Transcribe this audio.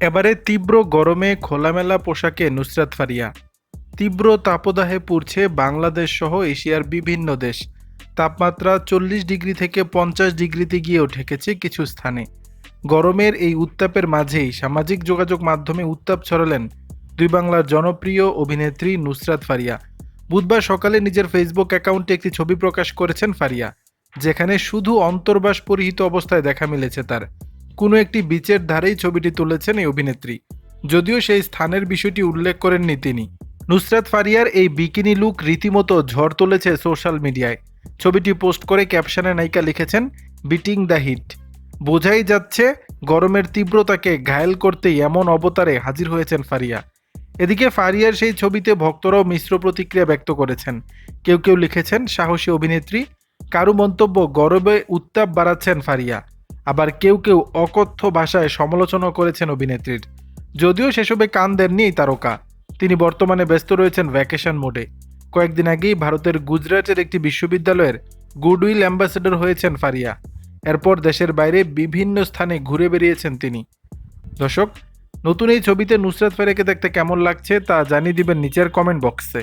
এবারে তীব্র গরমে খোলামেলা পোশাকে নুসরাত ফারিয়া। তীব্র তাপদাহে পুড়ছে বাংলাদেশ সহ এশিয়ার বিভিন্ন দেশ। তাপমাত্রা 40 ডিগ্রি থেকে 50 ডিগ্রিতে গিয়েও ঠেকেছে কিছু স্থানে। গরমের এই উত্তাপের মাঝেই সামাজিক যোগাযোগ মাধ্যমে উত্তাপ ছড়ালেন দুই বাংলার জনপ্রিয় অভিনেত্রী নুসরাত ফারিয়া। বুধবার সকালে নিজের ফেসবুক অ্যাকাউন্টে একটি ছবি প্রকাশ করেছেন ফারিয়া, যেখানে শুধু অন্তর্বাস পরিহিত অবস্থায় দেখা মিলেছে তার। কোনো একটি বিচের ধারেই ছবিটি তুলেছেন এই অভিনেত্রী, যদিও সেই স্থানের বিষয়টি উল্লেখ করেননি তিনি। নুসরাত ফারিয়ার এই বিকিনি লুক রীতিমতো ঝড় তুলেছে সোশ্যাল মিডিয়ায়। ছবিটি পোস্ট করে ক্যাপশনে নায়িকা লিখেছেন, বিটিং দ্য হিট। বোঝাই যাচ্ছে গরমের তীব্রতাকে ঘায়েল করতেই এমন অবতারে হাজির হয়েছেন ফারিয়া। এদিকে ফারিয়ার সেই ছবিতে ভক্তরাও মিশ্র প্রতিক্রিয়া ব্যক্ত করেছেন। কেউ কেউ লিখেছেন, সাহসী অভিনেত্রী। কারো মন্তব্য, গরমে উত্তাপ বাড়াচ্ছেন ফারিয়া। আবার কেউ কেউ অকথ্য ভাষায় সমালোচনা করেছেন অভিনেত্রীর। যদিও সেসবে কান দেননি এই তারকা। তিনি বর্তমানে ব্যস্ত রয়েছেন ভ্যাকেশন মোডে। কয়েকদিন আগেই ভারতের গুজরাটের একটি বিশ্ববিদ্যালয়ের গুডউইল অ্যাম্বাসেডর হয়েছেন ফারিয়া। এরপর দেশের বাইরে বিভিন্ন স্থানে ঘুরে বেরিয়েছেন তিনি। দর্শক, নতুন এই ছবিতে নুসরাত ফারিয়াকে দেখতে কেমন লাগছে তা জানিয়ে দিবেন নিচের কমেন্ট বক্সে।